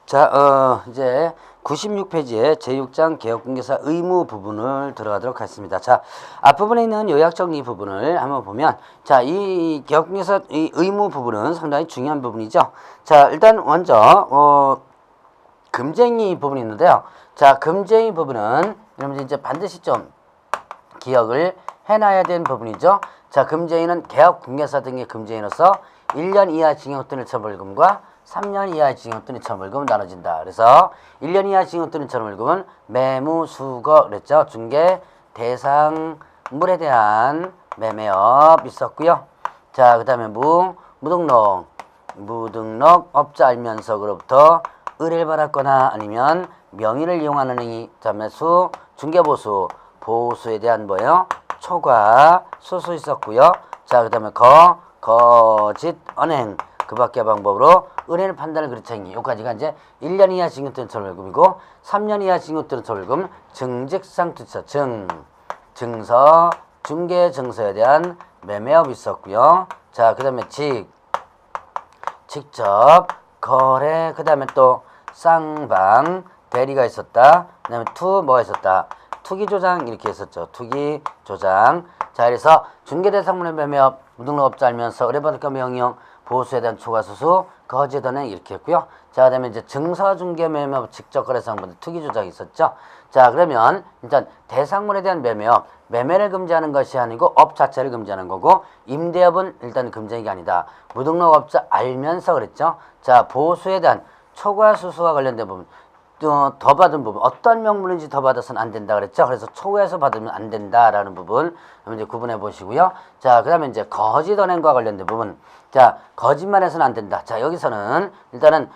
자, 이제 96페이지에 제6장 개업공개사 의무 부분을 들어가도록 하겠습니다. 자, 앞부분에 있는 요약 정리 부분을 한번 보면, 자, 이 개업공개사 이 의무 부분은 상당히 중요한 부분이죠. 자, 일단 먼저, 금쟁이 부분이 있는데요. 자, 금쟁이 부분은, 여러분들 이제 반드시 좀 기억을 해놔야 되는 부분이죠. 자, 금쟁이는 개업공개사 등의 금쟁이로서 1년 이하 징역 또는 처벌금과 3년 이하의 징역 또는 처벌금은 나눠진다. 그래서 1년 이하 징역 또는 처벌금은 매무수거 그랬죠. 중개 대상물에 대한 매매업 있었고요. 자, 그 다음에 무등록업자 알면서로부터 의뢰를 받았거나 아니면 명의를 이용하는 행위, 매수, 중개보수, 보수에 대한 뭐예요? 초과, 수수 있었고요. 자, 그 다음에 거짓, 언행, 그 밖의 방법으로 은행의 판단을 그르친 행위. 여기까지가 이제 1년 이하 징역 또는 처벌금이고 3년 이하 징역 또는 처벌금, 증직상투처, 증서, 중개 증서에 대한 매매업이 있었고요. 자, 그 다음에 직접 거래, 그 다음에 또 쌍방, 대리가 있었다. 그 다음에 뭐가 있었다? 투기조장 이렇게 했었죠. 투기조장. 자, 그래서 중개대상물의 매매업, 무등록업자 알면서 의뢰받을까 명령, 보수에 대한 초과수수, 거짓언행 이렇게 했고요. 자, 그 다음에 이제 증서중개 매매업, 직접거래상물, 투기조장이 있었죠. 자, 그러면 일단 대상물에 대한 매매업, 매매를 금지하는 것이 아니고 업 자체를 금지하는 거고, 임대업은 일단 금지가 아니다. 무등록업자 알면서 그랬죠. 자, 보수에 대한 초과수수와 관련된 부분, 더 받은 부분, 어떤 명물인지 더 받아서는 안 된다 그랬죠. 그래서 초과해서 받으면 안 된다라는 부분 이제 구분해 보시고요. 자, 그 다음에 이제 거짓 언행과 관련된 부분. 자, 거짓말해서는 안 된다. 자, 여기서는 일단은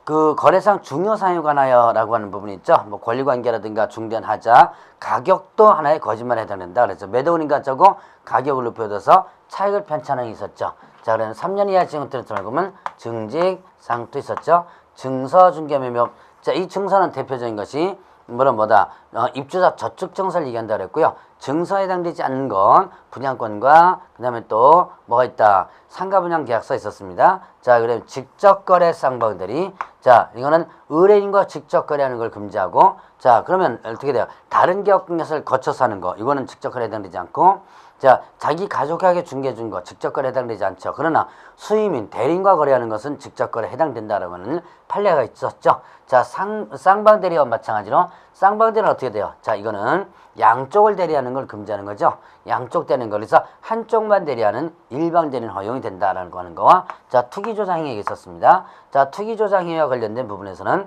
그 거래상 중요사항에 관하여라고 하는 부분이 있죠. 뭐 권리관계라든가 중대한 하자, 가격도 하나의 거짓말에 해당된다. 그래서 매도인과 짜고 가격을 높여줘서 차익을 편찬하는 게 있었죠. 자, 그러면 3년 이하 징역 또는 처벌금은 증직상투 있었죠. 증서 중개 매매업. 자, 이 증서는 대표적인 것이 뭐다? 입주자 저축 증서를 얘기한다 그랬고요. 증서에 해당되지 않는 건 분양권과 그다음에 또 뭐가 있다? 상가 분양 계약서 있었습니다. 자, 그럼 직접 거래 쌍방들이, 자, 이거는 의뢰인과 직접 거래하는 걸 금지하고, 자, 그러면 어떻게 돼요? 다른 계약공개사를 거쳐서 하는 거, 이거는 직접 거래에 해당되지 않고, 자, 자기 가족에게 중개해 준 거 직접 거래에 해당되지 않죠. 그러나 수임인, 대리인과 거래하는 것은 직접 거래에 해당된다라고 하는 판례가 있었죠. 자, 쌍방 대리와 마찬가지로 쌍방 대리는 어떻게 돼요? 자, 이거는 양쪽을 대리하는 걸 금지하는 거죠. 양쪽 대리는 거. 그래서 한쪽만 대리하는 일방 대리는 허용이 된다라는 거 하는 거와, 자, 투기조장 행위가 있었습니다. 자, 투기조장 행위와 관련된 부분에서는,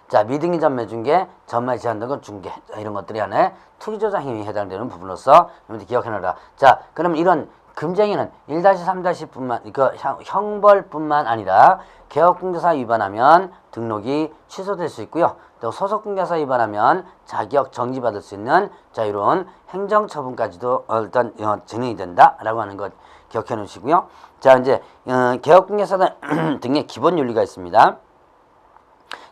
자, 미등기 전매 중개, 전매 제한 등은 중개, 이런 것들이 안에 투기조장 행위에 해당되는 부분으로서 여러분들 기억해놔라. 자, 그럼 이런 금쟁이는 1-3-뿐만, 형벌뿐만 아니라 개업공개사 위반하면 등록이 취소될 수 있고요. 또 소속공개사 위반하면 자격 정지받을 수 있는, 자, 이런 행정처분까지도 일단 진행이 된다라고 하는 것 기억해 놓으시고요. 자, 이제 개업공개사들 등의 기본 윤리가 있습니다.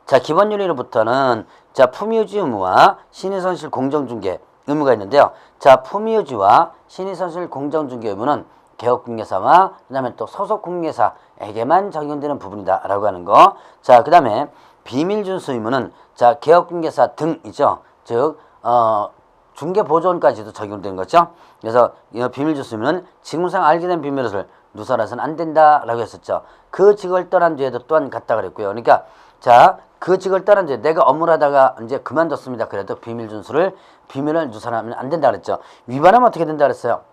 자, 기본 윤리로부터는, 자, 품위유지 의무와 신의손실 공정중개 의무가 있는데요. 자, 품위유지와 신의손실 공정중개 의무는 개업공개사와 그 다음에 또 소속공개사에게만 적용되는 부분이다라고 하는 거. 자, 그 다음에 비밀준수 의무는, 자, 개업공개사 등이죠. 즉 중개보조원까지도 적용되는 거죠. 그래서 이 비밀준수 의무는 직무상 알게 된 비밀을 누설해서는 안 된다라고 했었죠. 그 직을 떠난 뒤에도 또한 같다 그랬고요. 그러니까, 자, 그 직을 떠난 뒤에 내가 업무를 하다가 이제 그만뒀습니다. 그래도 비밀을 누설하면 안 된다 그랬죠. 위반하면 어떻게 된다 그랬어요?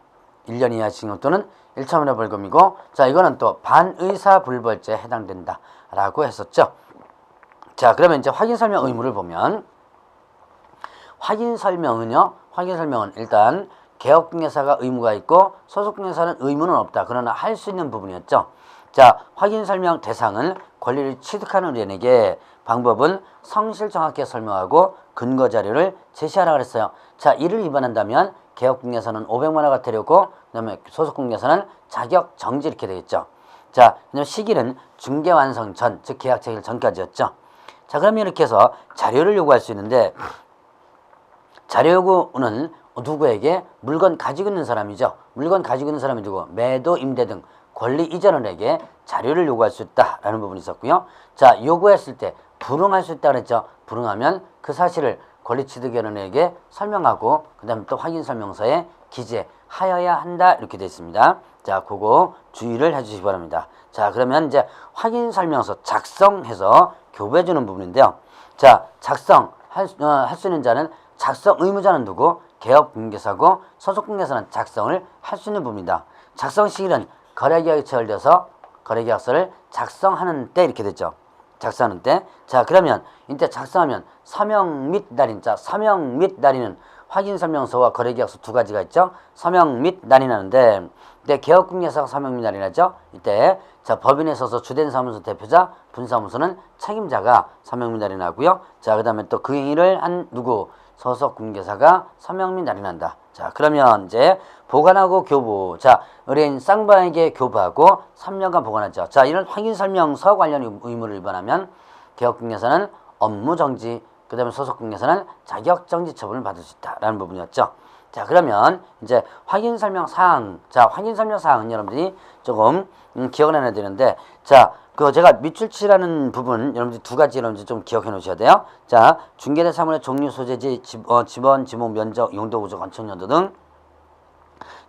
1년 이하 징역 또는 1차 문화 벌금이고, 자, 이거는 또 반의사 불벌죄에 해당된다라고 했었죠. 자, 그러면 이제 확인 설명 의무를 보면, 확인 설명은 일단 개업공개사가 의무가 있고 소속공개사는 의무는 없다. 그러나 할 수 있는 부분이었죠. 자, 확인 설명 대상은 권리를 취득하는 의뢰인에게 방법은 성실 정확하게 설명하고 근거 자료를 제시하라 그랬어요. 자, 이를 위반한다면 개업공개사는 500만 원가 데려고, 그다음에 소속공개사는 자격 정지 이렇게 되겠죠. 자, 그다음 시기는 중개 완성 전, 즉 계약 체결 전까지였죠. 자, 그러면 이렇게 해서 자료를 요구할 수 있는데, 자료 요구는 누구에게? 물건 가지고 있는 사람이죠. 물건 가지고 있는 사람이 누구? 매도, 임대 등 권리 이전원에게 자료를 요구할 수 있다라는 부분이 있었고요. 자, 요구했을 때 불응할 수 있다 그랬죠. 불응하면 그 사실을 권리 취득원에게 설명하고 그다음에 또 확인 설명서에 기재하여야 한다 이렇게 되어 있습니다. 자, 그거 주의를 해주시기 바랍니다. 자, 그러면 이제 확인 설명서 작성해서 교부해 주는 부분인데요. 자, 작성 할 수 있는 자는 작성 의무자는 누구? 개업공개사고 소속공개사는 작성을 할 수 있는 부분이다. 작성 시일은 거래계약이 체결돼서 거래계약서를 작성하는 때 이렇게 됐죠. 작성하는 때. 자, 그러면 이때 작성하면 서명 및 날인자, 서명 및 날인은 확인설명서와 거래계약서 두 가지가 있죠. 서명 및 날인하는데 이때 개업공개사가 서명 및 날인하죠. 이때 자, 법인에 있어서 주된 사무소 대표자, 분사무소는 책임자가 서명 및 날인하고요. 자, 그 다음에 또 그 행위를 한 누구? 소속 공개사가 서명 및 날인한다. 자, 그러면 이제 보관하고 교부. 자, 의뢰인 쌍방에게 교부하고 3년간 보관하죠. 자, 이런 확인설명서 관련 의무를 위반하면 개업공개사는 업무정지, 그 다음에 소속공개사는 자격정지 처분을 받을 수 있다라는 부분이었죠. 자, 그러면 이제 확인설명사항. 자, 확인설명사항은 여러분들이 조금 기억을 해놔야 되는데, 자, 그 제가 밑줄치라는 부분 여러분들 두 가지 여러분들 좀 기억해 놓으셔야 돼요. 자, 중개대사물의 종류, 소재지, 지번, 지목, 면적, 용도, 구조, 건축 연도 등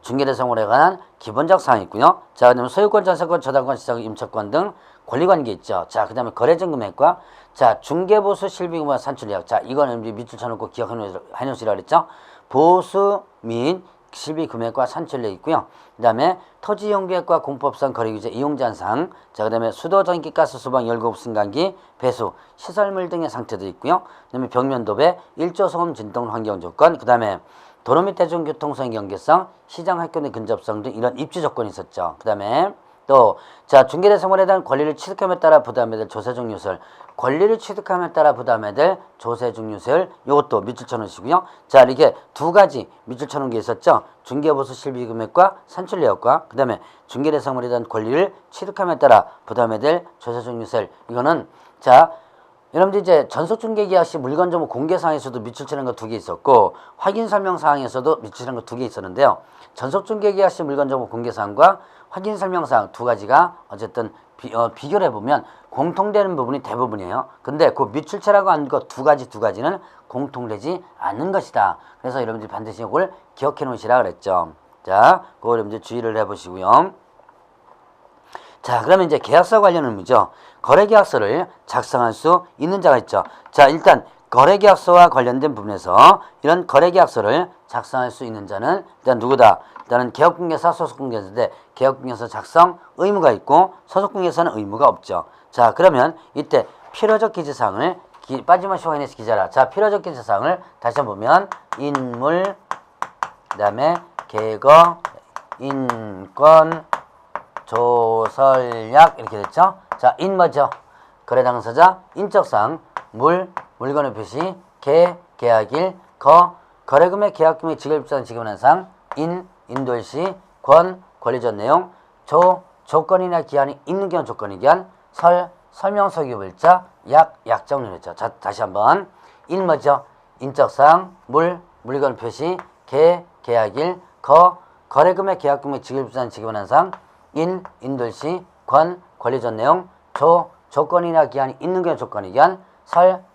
중개대사물에 관한 기본적 사항이 있고요. 자, 그다음에 소유권, 전세권, 저당권, 시장, 임차권 등 권리관계 있죠. 자, 그다음에 거래전 금액과 자, 중개보수 실비금과 산출예약. 자, 이거는 밑줄 쳐놓고 기억해 놓으시라 그랬죠. 보수 및 실비 금액과 산출례 있고요. 그 다음에 토지 이용계획과 공법상 거래규제 이용제한사항, 자, 그 다음에 수도, 전기, 가스, 수방, 열급, 승강기, 배수, 시설물 등의 상태도 있고요. 그 다음에 벽면 도배, 일조 소음 진동 환경 조건, 그 다음에 도로 및 대중교통성 연계성, 시장 학교 내 근접성 등 이런 입지 조건이 있었죠. 그 다음에 또, 자, 중개대상물에 대한 권리를 취득함에 따라 부담해야 될 조세중 유세율, 권리를 취득함에 따라 부담해야 될 조세중 유세율, 요것도 밑줄 쳐놓으시고요. 자, 이렇게 두 가지 밑줄 쳐놓은 게 있었죠. 중개보수 실비금액과 산출예약과 그 다음에 중개대상물에 대한 권리를 취득함에 따라 부담해야 될 조세중 유세율. 이거는 자, 여러분들 이제 전속중개계약 시 물건정보 공개사항에서도 밑줄 치는 거 두 개 있었고 확인설명사항에서도 밑줄 치는 거 두 개 있었는데요. 전속중개계약 시 물건정보 공개사항과 확인설명사항 두 가지가 어쨌든 비교를 해보면 공통되는 부분이 대부분이에요. 근데 그 밑줄치라고 한 것 두 가지는 공통되지 않는 것이다. 그래서 여러분들이 반드시 이걸 기억해 놓으시라 그랬죠. 자, 그거 여러분들 주의를 해보시고요. 자, 그러면 이제 계약서 관련 의무죠. 거래계약서를 작성할 수 있는 자가 있죠. 자, 일단 거래계약서와 관련된 부분에서 이런 거래계약서를 작성할 수 있는 자는 일단 누구다? 일단은 개업공개사, 소속공개사인데 개업공개사 작성 의무가 있고 소속공개사는 의무가 없죠. 자, 그러면 이때 필요적 기재사항을 빠짐없이 확인해서 기재하라. 자, 필요적 기재사항을 다시 한번 보면 인물, 그 다음에 계거, 인권, 조설약 이렇게 됐죠. 자, 인 뭐죠? 거래 당사자, 인적사항, 물건의 표시, 계약일, 거래금액, 계약금액, 지급입장, 지급하는 사항, 인도일시, 권리전 내용, 조건이나 기한이 있는 경우 조건의 기한, 설명서 기업일자, 약정률 했죠. 자, 다시 한번 인 뭐죠? 인적사항, 물건 표시, 계약일, 거래금액, 계약금액, 지급입장, 지급하는 사항, 인도일시, 권리전 내용, 조건이나 기한이 있는 경우 조건의 기한,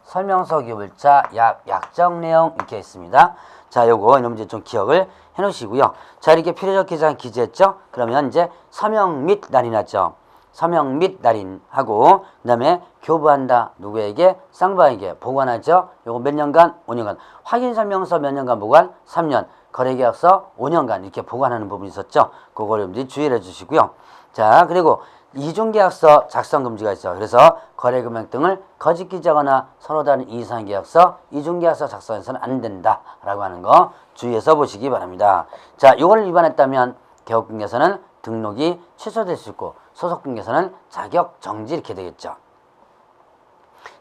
설명서 기업일자, 약정 내용 이렇게 있습니다. 자, 요거 여러분들 좀 기억을 해 놓으시고요. 자, 이렇게 필요적 기재사항 기재했죠? 그러면 이제 서명 및 날인하죠. 서명 및 날인하고 그 다음에 교부한다. 누구에게? 쌍방에게 보관하죠. 요거 몇 년간? 5년간. 확인설명서 몇 년간 보관? 3년. 거래계약서 5년간 이렇게 보관하는 부분이 있었죠. 그거 여러분들이 주의를 해주시고요. 자, 그리고 이중계약서 작성 금지가 있어요. 그래서 거래금액 등을 거짓 기재하거나 서로 다른 이상 계약서, 이중계약서 작성해서는 안 된다라고 하는 거 주의해서 보시기 바랍니다. 자, 요걸 위반했다면 개업공개서는 등록이 취소될 수 있고 소속공개서는 자격 정지 이렇게 되겠죠.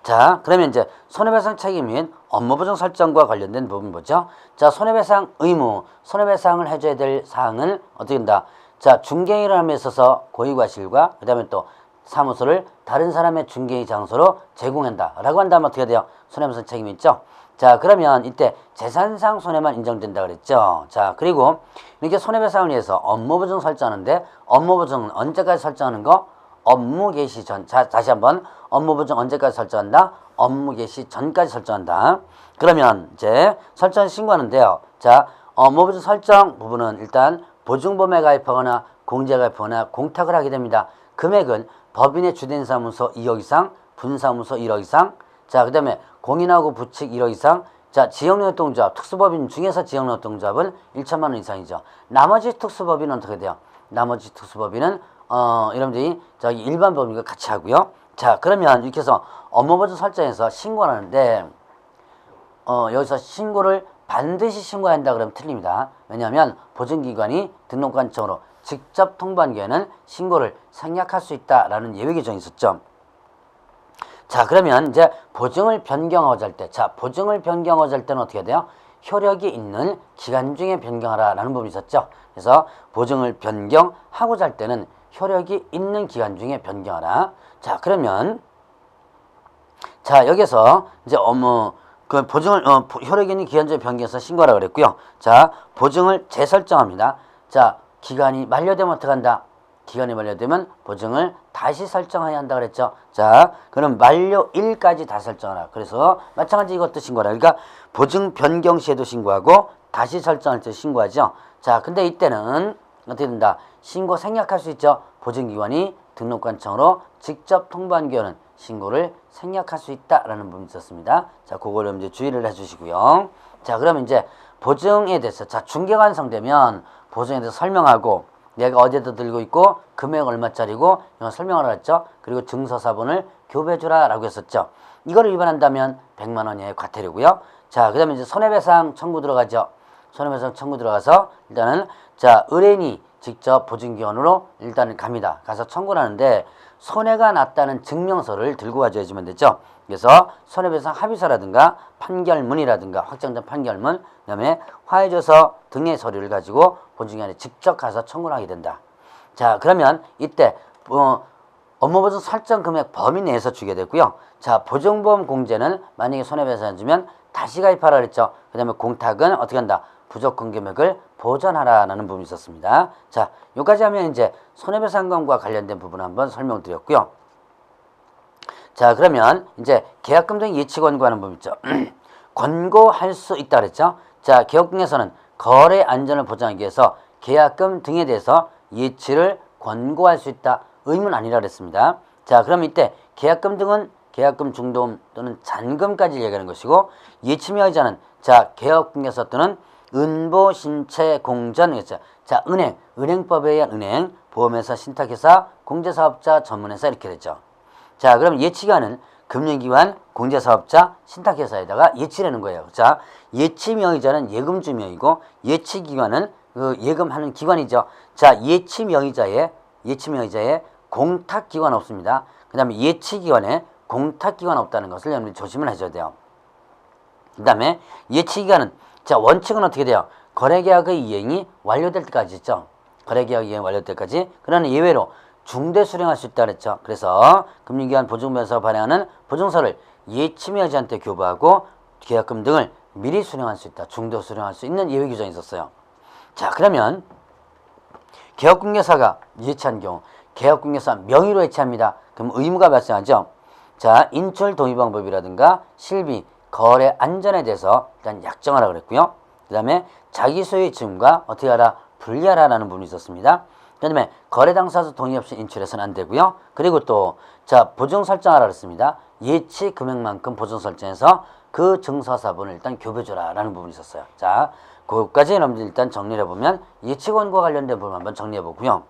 자, 그러면 이제 손해배상 책임 및 업무보증 설정과 관련된 부분 보죠. 자, 손해배상 의무, 손해배상을 해줘야 될 사항은 어떻게 된다? 자, 중개인을 함에 있어서 고의과실과 그 다음에 또 사무소를 다른 사람의 중개의 장소로 제공한다 라고 한다면 어떻게 돼요? 손해배상 책임이 있죠. 자, 그러면 이때 재산상 손해만 인정된다 그랬죠. 자, 그리고 이렇게 손해배상을 위해서 업무보증 설정하는데 업무보증은 언제까지 설정하는 거? 업무 개시 전. 자, 다시 한번 업무보증 언제까지 설정한다? 업무 개시 전까지 설정한다. 그러면 이제 설정 신고하는데요. 자, 업무보증 설정 부분은 일단 보증보험에 가입하거나 공제에 가입하거나 공탁을 하게 됩니다. 금액은 법인의 주된 사무소 2억 이상, 분사무소 1억 이상, 자, 그 다음에 공인하고 부칙 1억 이상, 자, 지역노동조합, 특수법인 중에서 지역노동조합은 1천만 원 이상이죠. 나머지 특수법인은 어떻게 돼요? 나머지 특수법인은 여러분들이 저기 일반 법인과 같이 하고요. 자, 그러면 이렇게 해서 업무보증 설정에서 신고를 하는데 여기서 신고를 반드시 신고해야 한다 그러면 틀립니다. 왜냐하면 보증기관이 등록관청으로 직접 통보한 경우에는 신고를 생략할 수 있다라는 예외 규정이 있었죠. 자, 그러면 이제 보증을 변경하고자 할 때, 자, 보증을 변경하고자 할 때는 어떻게 돼요? 효력이 있는 기간 중에 변경하라라는 부분이 있었죠. 그래서 보증을 변경하고자 할 때는 효력이 있는 기간 중에 변경하라. 자, 그러면 자, 여기서 이제 그 보증을 효력이 있는 기간 중에 변경해서 신고하라 그랬고요. 자, 보증을 재설정합니다. 자, 기간이 만료되면 어떻게 한다? 기간이 만료되면 보증을 다시 설정해야 한다 그랬죠. 자, 그럼 만료일까지 다 설정하라. 그래서 마찬가지 이것도 신고하라. 그러니까 보증 변경 시에도 신고하고 다시 설정할 때 신고하죠. 자, 근데 이때는 어떻게 된다? 신고 생략할 수 있죠. 보증기관이 등록관청으로 직접 통보한 경우는 신고를 생략할 수 있다라는 부분이 있었습니다. 자, 그거를 이제 주의를 해주시고요. 자, 그러면 이제 보증에 대해서, 자, 중개가 완성되면 보증에 대해서 설명하고 내가 어디에다 들고 있고 금액 얼마짜리고 이런 설명을 했죠. 그리고 증서사본을 교배주라 라고 했었죠. 이거를 위반한다면 100만 원 이하의 과태료고요. 자, 그 다음에 이제 손해배상 청구 들어가죠. 손해배상 청구 들어가서 일단은 자, 의뢰인이 직접 보증기관으로 일단은 갑니다. 가서 청구를 하는데 손해가 났다는 증명서를 들고 가져야지만 되죠. 그래서 손해배상 합의서라든가 판결문이라든가 확정된 판결문, 그 다음에 화해조서 등의 서류를 가지고 보증기관에 직접 가서 청구를 하게 된다. 자, 그러면 이때 업무보증 설정 금액 범위 내에서 주게 되고요. 자, 보증보험 공제는 만약에 손해배상을 주면 다시 가입하라 그랬죠. 그 다음에 공탁은 어떻게 한다? 부족한 금액을 보전하라는 부분이 있었습니다. 자, 여기까지 하면 이제 손해배상금과 관련된 부분 한번 설명드렸고요. 자, 그러면 이제 계약금 등 예치 권고하는 부분 있죠. 권고할 수 있다 그랬죠. 자, 계약금에서는 거래 안전을 보장하기 위해서 계약금 등에 대해서 예치를 권고할 수 있다. 의무는 아니라 그랬습니다. 자, 그럼 이때 계약금 등은 계약금 중도금 또는 잔금까지 얘기하는 것이고 예치명의자는 자, 계약금에서 또는 은보, 신체, 공전, 그렇죠. 자, 은행법에 의한 은행, 보험회사, 신탁회사, 공제사업자, 전문회사 이렇게 되죠. 자, 그럼 예치기관은 금융기관, 공제사업자, 신탁회사에다가 예치라는 거예요. 자, 예치명의자는 예금주명이고 예치기관은 그 예금하는 기관이죠. 자, 예치명의자에 공탁기관 없습니다. 그 다음에 예치기관에 공탁기관 없다는 것을 여러분이 조심을 하셔야 돼요. 그 다음에 예치기관은 자, 원칙은 어떻게 돼요? 거래계약의 이행이 완료될 때까지 있죠. 거래계약 이행 완료될 때까지. 그러나 예외로 중대 수령할 수 있다 그랬죠. 그래서 금융기관 보증보험에서 발행하는 보증서를 예치명의자한테 교부하고 계약금 등을 미리 수령할 수 있다. 중대 수령할 수 있는 예외 규정이 있었어요. 자, 그러면 개업공개사가 예치한 경우 개업공개사 명의로 예치합니다. 그럼 의무가 발생하죠. 자, 인출 동의 방법이라든가 실비, 거래 안전에 대해서 일단 약정하라 그랬고요. 그 다음에 자기 소유의 지분과 어떻게 하라? 분리하라라는 부분이 있었습니다. 그 다음에 거래 당사자 동의 없이 인출해서는 안 되고요. 그리고 또 자, 보증 설정하라 그랬습니다. 예치 금액만큼 보증 설정해서 그 증서사본을 일단 교배줘라라는 부분이 있었어요. 자, 그것까지 여러분들 일단 정리를 해보면 예치권과 관련된 부분 한번 정리해보고요.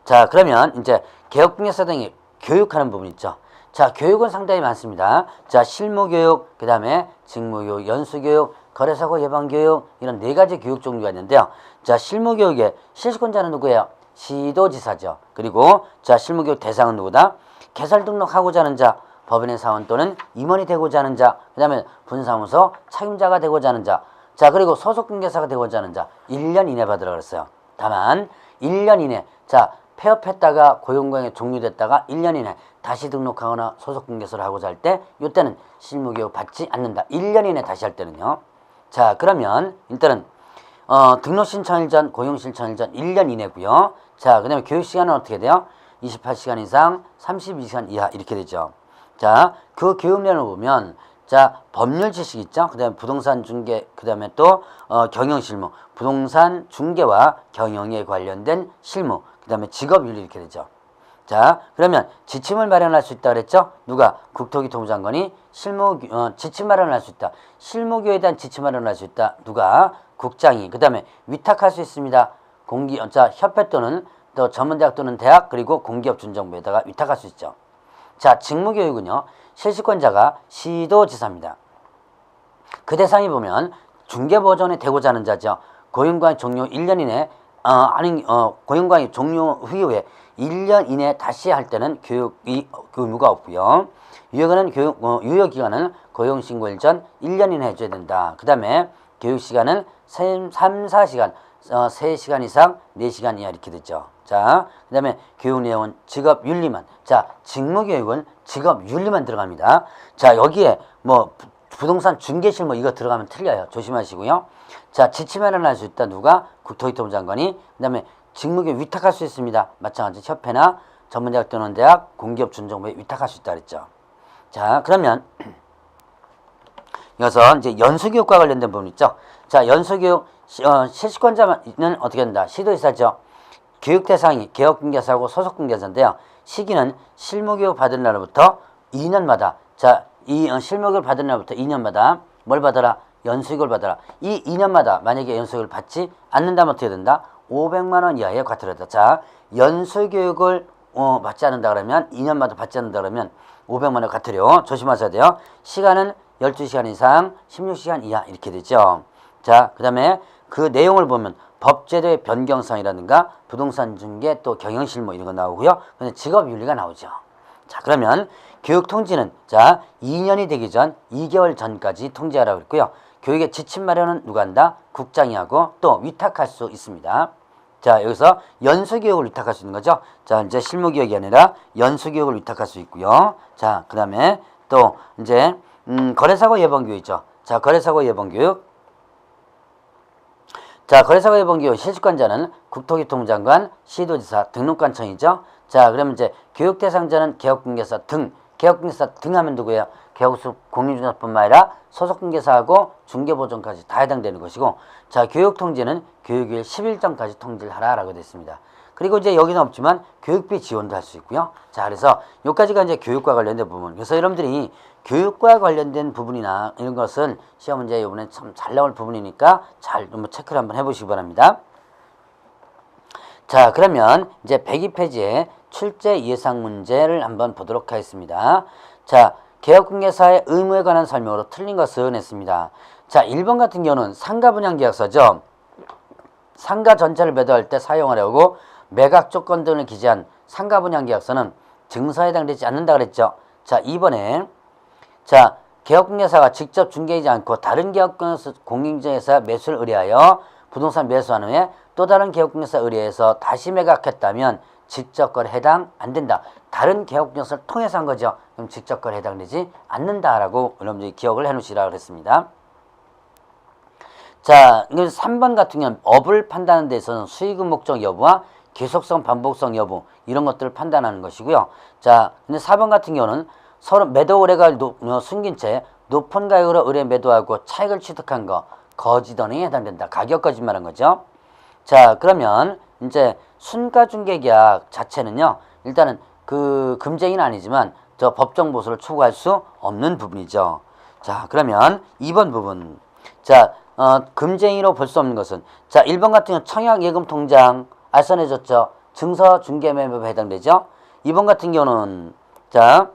자, 그러면 이제 개업공개사 등이 교육하는 부분 있죠. 자, 교육은 상당히 많습니다. 자, 실무교육, 그 다음에 직무교육, 연수교육, 거래사고 예방교육 이런 4가지 교육 종류가 있는데요. 자, 실무교육의 실시권자는 누구예요? 시도지사죠. 그리고 자, 실무교육 대상은 누구다? 개설 등록하고자 하는 자, 법인의 사원 또는 임원이 되고자 하는 자, 그 다음에 분사무소 책임자가 되고자 하는 자, 자, 그리고 소속공개사가 되고자 하는 자 1년 이내 받으라고 그랬어요. 다만 1년 이내, 자, 폐업했다가 고용관계 종료됐다가 1년 이내 다시 등록하거나 소속공개서를 하고자 할 때 이때는 실무교육 받지 않는다. 1년 이내 다시 할 때는요. 자, 그러면 일단은 등록 신청일 전, 고용 신청일 전 1년 이내고요. 자, 그다음에 교육 시간은 어떻게 돼요? 28시간 이상, 32시간 이하 이렇게 되죠. 자, 그 교육 내용을 보면 자, 법률 지식 있죠? 그다음에 부동산 중개, 그다음에 또 경영 실무, 부동산 중개와 경영에 관련된 실무, 그다음에 직업 윤리 이렇게 되죠. 자, 그러면 지침을 마련할 수 있다 그랬죠? 누가? 국토교통부 장관이 지침 마련할 수 있다. 실무교에 대한 지침 마련할 수 있다. 누가? 국장이. 그다음에 위탁할 수 있습니다. 협회 또는 또 전문대학 또는 대학 그리고 공기업준정부에다가 위탁할 수 있죠. 자, 직무교육은요. 실시권자가 시도지사입니다. 그 대상이 보면 중개보존에 되고자 하는 자죠. 고용관계 종료 1년 이내 고용관계 종료 후에 1년 이내 다시 할 때는 교육이 의무가 없고요. 유효기간은 고용신고일 전 1년 이내 해줘야 된다. 그 다음에 교육시간은 3, 4시간, 3시간 이상 4시간 이하 이렇게 됐죠. 자, 그 다음에 교육 내용은 직업윤리만. 자, 직무교육은 직업윤리만 들어갑니다. 자, 여기에 뭐 부동산 중개실무 이거 들어가면 틀려요. 조심하시고요. 자, 지침 마련할 수 있다. 누가? 국토교통부 장관이. 그 다음에 직무교육 위탁할 수 있습니다. 마찬가지 협회나 전문대학 또는 대학, 공기업준정부에 위탁할 수 있다 그랬죠. 자, 그러면 이어서 이제 연수교육과 관련된 부분 있죠. 자, 연수교육 실시권자는 어떻게 된다? 시도지사죠. 교육 대상이 개업공개사하고 소속공개사인데요. 시기는 실무교육 받은 날부터 2년마다 자, 이 실무교육을 받은 날부터 2년마다 뭘 받아라? 연수교육을 받아라. 이 2년마다 만약에 연수교육을 받지 않는다면 어떻게 된다? 500만 원 이하의 과태료가 된다. 자, 연수교육을 받지 않는다 그러면 2년마다 받지 않는다 그러면 500만 원 과태료 조심하셔야 돼요. 시간은 12시간 이상 16시간 이하 이렇게 되죠. 자, 그 다음에 그 내용을 보면 법제도의 변경사항이라든가 부동산 중개 또 경영실무 이런 거 나오고요. 근데 직업윤리가 나오죠. 자, 그러면 교육통지는 자 2년이 되기 전 2개월 전까지 통지하라고 했고요. 교육의 지침 마련은 누가 한다? 국장이 하고 또 위탁할 수 있습니다. 자, 여기서 연수교육을 위탁할 수 있는 거죠. 자, 이제 실무교육이 아니라 연수교육을 위탁할 수 있고요. 자, 그 다음에 또 이제 거래사고 예방교육 있죠. 자, 거래사고 예방교육. 자, 거래사고 예방교육 실시권자는 국토교통부 장관, 시도지사, 등록관청이죠. 자, 그러면 이제 교육 대상자는 개업공개사 등, 개업공개사 등 하면 누구예요? 개업수 공인중개사뿐만 아니라 소속공개사하고 중개보존까지 다 해당되는 것이고, 자, 교육통지는 교육일 10일 전까지 통지를 하라라고 되어 있습니다. 그리고 이제 여기는 없지만 교육비 지원도 할 수 있고요. 자, 그래서 여기까지가 이제 교육과 관련된 부분. 그래서 여러분들이 교육과 관련된 부분이나 이런 것은 시험 문제 이번에 참 잘 나올 부분이니까 잘 한번 체크를 한번 해보시기 바랍니다. 자, 그러면 이제 102페이지에 출제 예상 문제를 한번 보도록 하겠습니다. 자, 개업공개사의 의무에 관한 설명으로 틀린 것은 했습니다. 자, 1번 같은 경우는 상가 분양 계약서죠. 상가 전체를 매도할 때 사용하려고 매각 조건 등을 기재한 상가 분양 계약서는 증서에 해당되지 않는다 그랬죠. 자, 2번에 자, 개업공개사가 직접 중개하지 않고 다른 공인중개사 매수를 의뢰하여 부동산 매수한 후에 또 다른 개업공개사 의뢰해서 다시 매각했다면 직접거래 해당 안 된다. 다른 개업공개사를 통해서 한 거죠. 그럼 직접거래 해당되지 않는다라고 여러분들이 기억을 해놓으시라고 그랬습니다. 자, 3번 같은 경우는 업을 판단하는 데 있어서는 수익의 목적 여부와 계속성, 반복성 여부 이런 것들을 판단하는 것이고요. 자, 근데 4번 같은 경우는 서로 매도 의뢰가 숨긴 채 높은 가격으로 의뢰 매도하고 차익을 취득한 거 거짓 언행에 해당된다. 가격 거짓말한 거죠. 자, 그러면 이제 순가중개계약 자체는요. 일단은 그 금쟁이는 아니지만 저 법정 보수를 초구할 수 없는 부분이죠. 자, 그러면 2번 부분. 자, 금쟁이로 볼 수 없는 것은 자, 1번 같은 경우는 청약예금통장 알선해줬죠. 증서중개매매법에 해당되죠. 2번 같은 경우는 자,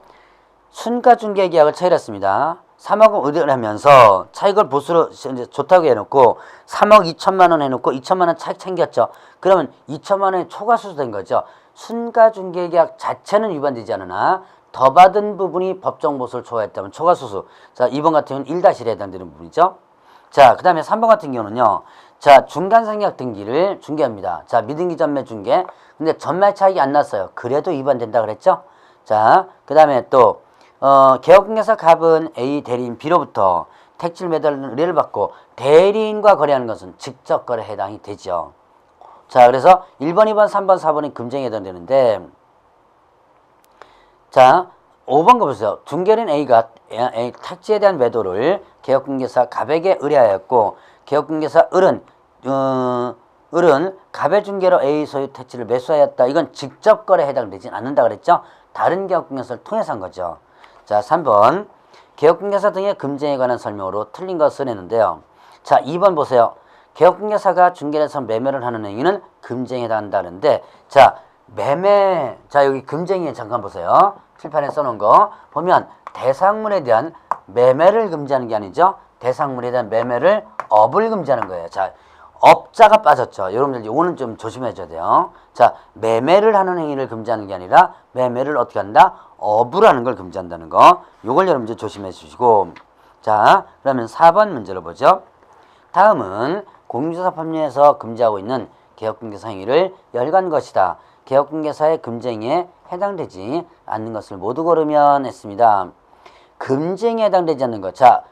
순가중개계약을 체결했습니다. 3억 원 의뢰를 하면서 차익을 보수로 이제 좋다고 해놓고 3억 2천만 원 해놓고 2천만 원 차익 챙겼죠. 그러면 2천만 원이 초과수수된 거죠. 순가중개계약 자체는 위반되지 않으나 더 받은 부분이 법정 보수를 초과했다면 초과수수. 자, 2번 같은 경우는 1-1에 해당되는 부분이죠. 자, 그 다음에 3번 같은 경우는요. 자, 중간상약 등기를 중개합니다. 자, 미등기 전매 중개. 근데 전매 차익이 안 났어요. 그래도 위반된다 그랬죠? 자, 그 다음에 또 개업공개사 갑은 A 대리인 B로부터 택지를 매도하는 의뢰를 받고 대리인과 거래하는 것은 직접 거래에 해당이 되죠. 자, 그래서 1번, 2번, 3번, 4번이 금쟁에 해당되는데, 자, 5번 거 보세요. 중개인 A가 택지에 대한 매도를 개업공개사 갑에게 의뢰하였고, 개업공개사 을은 갑의 중개로 A 소유 택지를 매수하였다. 이건 직접 거래에 해당되진 않는다 그랬죠? 다른 개업공개사를 통해서 한 거죠. 자, 3번. 개업공개사 등의 금쟁에 관한 설명으로 틀린 것을 했는데요. 자, 2번 보세요. 개업공개사가 중개에서 매매를 하는 행위는 금쟁에 해당한다는데, 자, 매매, 자, 여기 금쟁이에 잠깐 보세요. 칠판에 써놓은 거 보면 대상물에 대한 매매를 금지하는 게 아니죠. 대상물에 대한 매매를 업을 금지하는 거예요. 자, 업자가 빠졌죠. 여러분들 이거는 좀 조심해 줘야 돼요. 자, 매매를 하는 행위를 금지하는 게 아니라 매매를 어떻게 한다? 업을 하는 걸 금지한다는 거. 요걸 여러분들 조심해 주시고. 자, 그러면 4번 문제로 보죠. 다음은 공인중개사법령에서 금지하고 있는 개업공개사 행위를 열간 것이다. 개업공개사의 금쟁에 해당되지 않는 것을 모두 고르면 했습니다. 금쟁에 해당되지 않는 것. 자,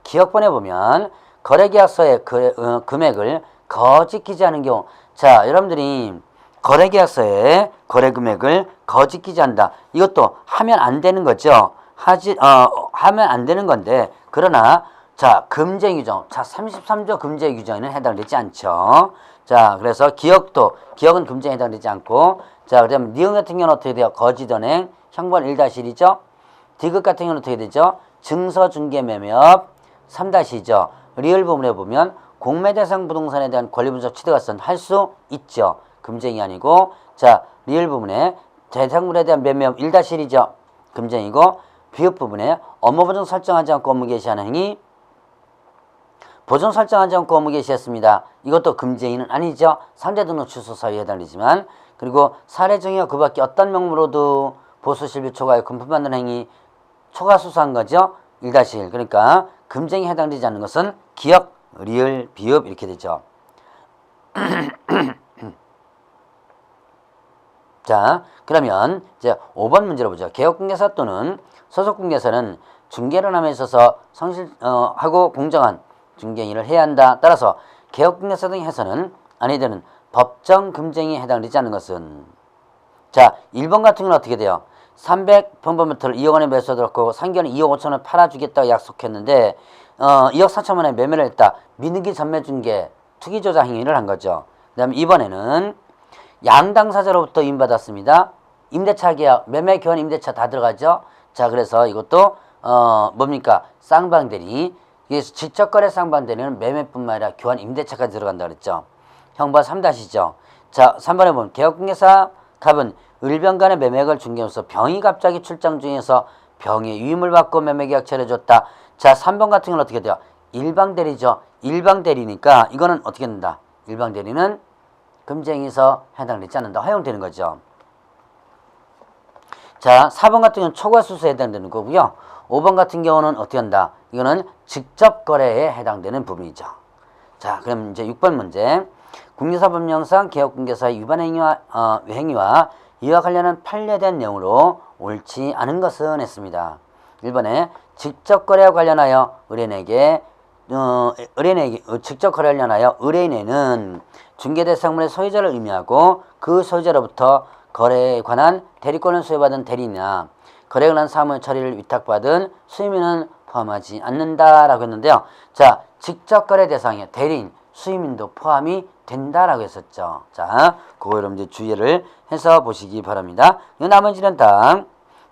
기억본에 보면 거래계약서의 금액을 거짓 기재하는 경우. 자, 여러분들이 거래계약서에 거래금액을 거짓 기재한다. 이것도 하면 안 되는 거죠. 하면 안 되는 건데, 그러나 자, 금쟁 규정. 자, 33조 금쟁 규정에는 해당되지 않죠. 자, 그래서 기억은 금쟁에 해당되지 않고, 자, 그다음 니은 같은 경우는 어떻게 돼요? 거짓언행, 형벌 1-1이죠. 디귿 같은 경우는 어떻게 되죠? 증서 중개 매매업 3-2죠. 리을 부분에 보면 공매 대상 부동산에 대한 권리 분석 취득가선 할 수 있죠. 금쟁이 아니고, 자, 리을 부분에 대상물에 대한 매매업 1-1이죠. 금쟁이고, 비읍 부분에 업무 보존 설정하지 않고 업무 개시하는 행위, 보존 설정하지 않고 업무 개시했습니다. 이것도 금쟁이는 아니죠. 상대 등록 취소 사유에 해당되지만, 그리고 사례 중에 그 밖에 어떤 명목으로도 보수 실비 초과에 금품 받는 행위 초과 수수한 거죠. 1-1. 그러니까 금쟁에 해당되지 않는 것은 기억, 리을, 비읍 이렇게 되죠. 자, 그러면 이제 5번 문제로 보죠. 개업공개사 또는 소속공개사는 중개를 함에 있어서 성실하고 공정한 중개인을 해야 한다. 따라서 개업공개사 등의 해서는 아니 되는 법정 금쟁에 해당되지 않는 것은, 자, 1번 같은 건 어떻게 돼요? 300평범미터를 2억 원에 매수하도록 상견은 2억 5천 원을 팔아주겠다고 약속했는데 2억 4천 원에 매매를 했다. 미등기 전매중개 투기조작 행위를 한 거죠. 그 다음에 이번에는 양당사자로부터 임받았습니다. 임대차 계약, 매매 교환 임대차 다 들어가죠. 자, 그래서 이것도 뭡니까? 쌍방대리. 그래서 직접거래 쌍방대리는 매매뿐만 아니라 교환 임대차까지 들어간다 그랬죠. 형벌 3-죠. 자, 3번에 보면 개업공개사 갑은 을병 간의 매매액을 중개하면서 병이 갑자기 출장 중에서 병의 유임을 받고 매매계약 처리해줬다. 자, 3번 같은 경우는 어떻게 돼요? 일방대리죠. 일방대리니까 이거는 어떻게 된다? 일방대리는 금쟁에서 해당되지 않는다. 허용되는 거죠. 자, 4번 같은 경우는 초과수수에 해당되는 거고요. 5번 같은 경우는 어떻게 한다? 이거는 직접 거래에 해당되는 부분이죠. 자, 그럼 이제 6번 문제. 국민사법령상 개업공개사의 위반 행위와 이와 관련한 판례된 내용으로 옳지 않은 것은 했습니다. 1번에 직접 거래와 관련하여 직접 거래와 관련하여 의뢰인에는 중개대상물의 소유자를 의미하고 그 소유자로부터 거래에 관한 대리권을 수여받은 대리인이나 거래에 관한 사무의 처리를 위탁받은 수임인은 포함하지 않는다라고 했는데요. 자, 직접 거래 대상에 대리인, 수임인도 포함이 된다라고 했었죠. 자, 그거 여러분들 주의를 해서 보시기 바랍니다. 나머지는 다.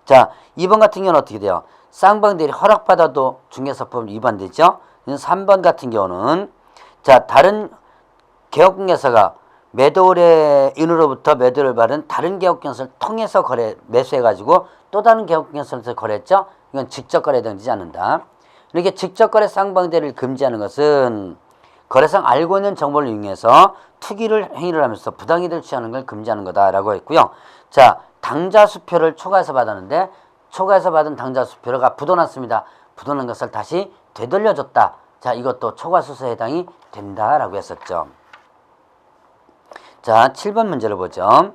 자, 2번 같은 경우는 어떻게 돼요? 쌍방대리 허락받아도 중개사법 위반되죠. 3번 같은 경우는, 자, 다른 개업공개사가 매도 의뢰인으로부터 매도를 받은 다른 개업공개사를 통해서 매수해가지고 또 다른 개업공개사를 거래했죠. 이건 직접 거래에 해당되지 않는다. 이렇게 직접 거래 쌍방대리를 금지하는 것은 거래상 알고 있는 정보를 이용해서 행위를 하면서 부당이득을 취하는 걸 금지하는 거다라고 했고요. 자, 당좌 수표를 초과해서 받았는데 초과해서 받은 당좌 수표가 부도났습니다. 부도난 것을 다시 되돌려줬다. 자, 이것도 초과수수에 해당이 된다라고 했었죠. 자, 7번 문제를 보죠.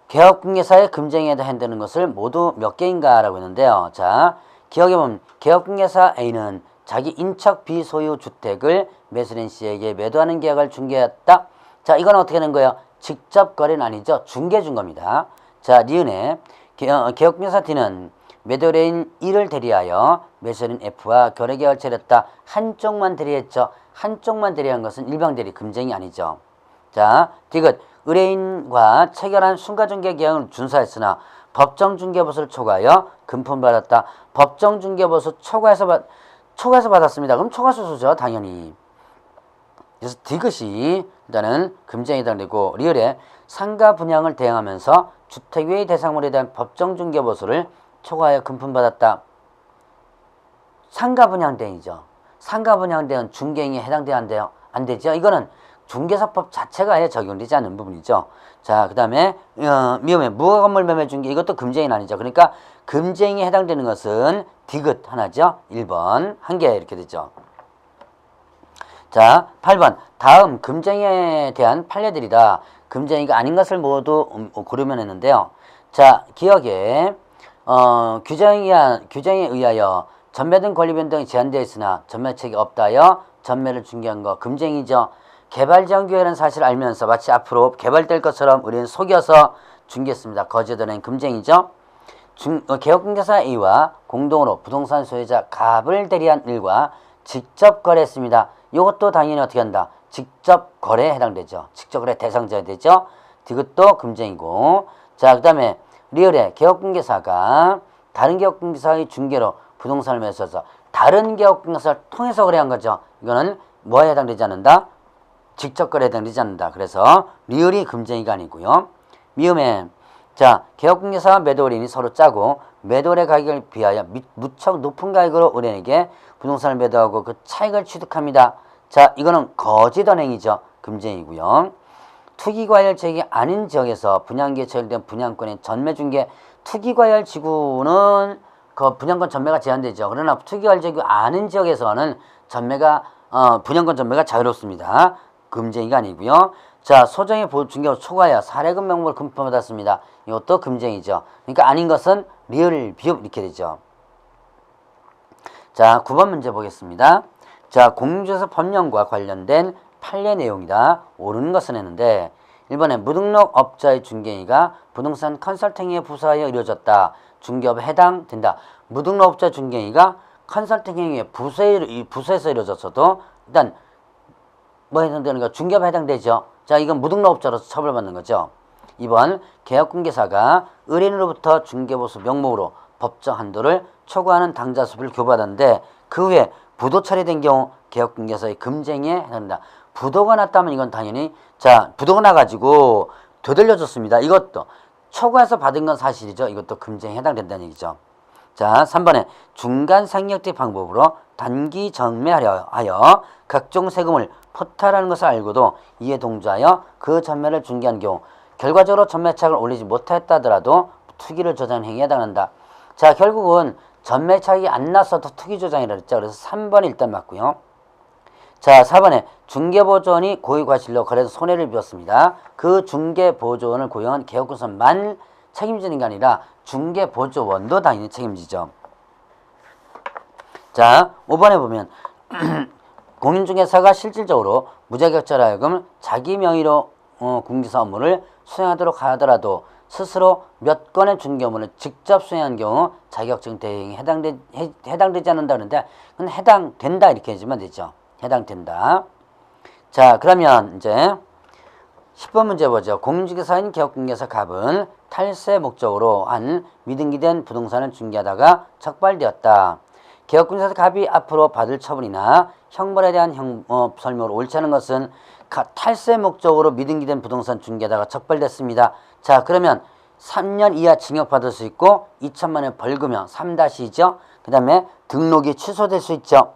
개업공개사의 금쟁이에 해당되는 것을 모두 몇 개인가 라고 했는데요. 자, 기억해보면 개업공개사 A는 자기 인척 비소유 주택을 매수인 C에게 매도하는 계약을 중개했다. 자, 이건 어떻게 되는 거예요? 직접 거래는 아니죠. 중개 준 겁니다. 자, 니은에 개업공개사 D는 매도인인 E를 대리하여 매수인 F와 거래계약을 체결했다. 한쪽만 대리했죠. 한쪽만 대리한 것은 일방대리 금쟁이 아니죠. 자, 디귿 의뢰인과 체결한 순가중개 계약을 준수했으나 법정중개보수를 초과하여 금품받았다. 법정중개보수 초과해서 받았습니다. 그럼 초과수수죠, 당연히. 그래서 디귿이 일단은 금쟁에 해당되고, 리을에 상가 분양을 대행하면서 주택 외의 대상물에 대한 법정중개보수를 초과하여 금품받았다. 상가 분양 대행이죠. 상가 분양 대행은 중개행위에 해당돼야 한대요. 안 되죠. 이거는 중개사법 자체가 아예 적용되지 않는 부분이죠. 자, 그 다음에 미음에 무허가건물 매매 중개, 이것도 금쟁이는 아니죠. 그러니까 금쟁이에 해당되는 것은 디귿 하나죠. 1번 한 개 이렇게 되죠. 자, 8번 다음 금쟁이에 대한 판례들이다. 금쟁이가 아닌 것을 모두 고르면 했는데요. 자, 기억에 규정에 의하여 전매 등 권리 변동이 제한되어 있으나 전매책이 없다여 전매를 중개한 거 금쟁이죠. 개발지원교회라는 사실을 알면서 마치 앞으로 개발될 것처럼 우리는 속여서 중개했습니다. 거짓된 금쟁이죠. 개업공개사 A와 공동으로 부동산 소유자 갑을 대리한 일과 직접 거래했습니다. 이것도 당연히 어떻게 한다? 직접 거래에 해당되죠. 직접 거래 대상자가 되죠. 이것도 금쟁이고. 자, 그 다음에 리얼의 개업공개사가 다른 개업공개사의 중개로 부동산을 매수해서 다른 개업공개사를 통해서 거래한 거죠. 이거는 뭐에 해당되지 않는다? 직접 거래에 해당되지 않는다. 그래서 리얼이 금쟁이가 아니고요. 미음에 자, 개업공개사와 매도인이 서로 짜고 매도인의 가격을 비하여 무척 높은 가격으로 의뢰인에게 부동산을 매도하고 그 차익을 취득합니다. 자, 이거는 거짓언행이죠. 금쟁이고요. 투기과열 지역이 아닌 지역에서 분양기에 처리된 분양권의 전매중개, 투기과열 지구는 그 분양권 전매가 제한되죠. 그러나 투기과열 지역이 아닌 지역에서는 분양권 전매가 자유롭습니다. 금쟁이가 아니고요. 자, 소정의 중개로 초과하여 사례금 명목을 금품받았습니다. 이것도 금쟁이죠. 그러니까 아닌 것은 리을, 비읍 이렇게 되죠. 자, 9번 문제 보겠습니다. 자, 공유주에서 법령과 관련된 판례 내용이다. 옳은 것은 했는데 1번에 무등록업자의 중개행위가 부동산 컨설팅에 부서하여 이루어졌다. 중개업에 해당된다. 무등록업자 중개행위가 컨설팅 행위에 부서에서 이루어졌어도 일단 뭐 해당되는 거? 중개업에 해당되죠. 자, 이건 무등록업자로서 처벌받는 거죠. 2번 개업공개사가 의뢰인으로부터 중개보수 명목으로 법정 한도를 초과하는 당좌수비를 교부받았는데 그 후에 부도 처리된 경우 개업공개사의 금쟁이에 해당된다. 부도가 났다면 이건 당연히 자, 부도가 나가지고 되돌려줬습니다. 이것도 초과해서 받은 건 사실이죠. 이것도 금쟁이에 해당된다는 얘기죠. 자, 3번에 중간 상력대 방법으로 단기 전매하여 각종 세금을 포탈하는 것을 알고도 이에 동조하여 그 전매를 중개한 경우 결과적으로 전매차익을 올리지 못했다더라도 투기를 조장한 행위에 해당한다. 자, 결국은 전매차익이 안 났어도 투기 조장이라 그랬죠. 그래서 3번이 일단 맞고요. 자, 4번에 중개보조원이 고의과실로 거래에서 손해를 입었습니다. 그 중개보조원을 고용한 개업공사만 책임지는 게 아니라 중개보조원도 당연히 책임지죠. 자, 5번에 보면 공인중개사가 실질적으로 무자격자로 하여금 자기 명의로 공개사 업무를 수행하도록 하더라도 스스로 몇 건의 중개업무를 직접 수행한 경우 자격증 대행에 해당되지 않는다 그러는데 그건 해당된다 이렇게 해주면 되죠. 해당된다. 자, 그러면 이제 10번 문제 보죠. 공인중개사인 개업공개사 갑은 탈세 목적으로 한 미등기된 부동산을 중개하다가 적발되었다. 개업공개사 갑이 앞으로 받을 처분이나 형벌에 대한 설명으로 옳지 않은 것은 탈세 목적으로 미등기된 부동산 중개하다가 적발됐습니다. 자, 그러면 3년 이하 징역받을 수 있고 2천만 원 벌금형 3-2죠. 그 다음에 등록이 취소될 수 있죠.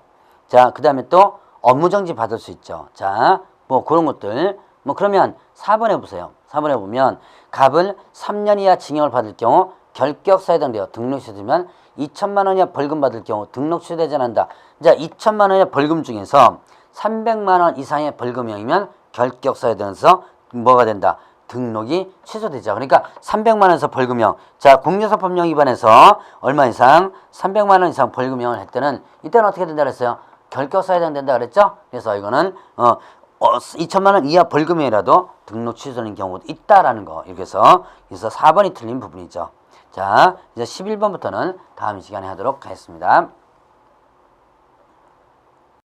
자, 그 다음에 또 업무정지 받을 수 있죠. 자, 뭐 그런 것들. 뭐 그러면 4번에 보세요. 4번에 보면 갑은 3년 이하 징역을 받을 경우 결격사에 해당돼요. 등록 취소되면 2천만 원 이하 벌금 받을 경우 등록 취소되지 않는다. 자, 2천만 원 이하 벌금 중에서 300만 원 이상의 벌금형이면 결격사에 대해서 뭐가 된다? 등록이 취소되죠. 그러니까 300만 원에서 벌금형. 자, 공유사법령 위반해서 얼마 이상? 300만 원 이상 벌금형을 했더는 이때는 어떻게 된다 그랬어요? 결격사에 해당된다 그랬죠? 그래서 이거는 2천만 원 이하 벌금형이라도 등록 취소되는 경우도 있다라는 거. 이렇게 해서 4번이 틀린 부분이죠. 자, 이제 11번부터는 다음 시간에 하도록 하겠습니다.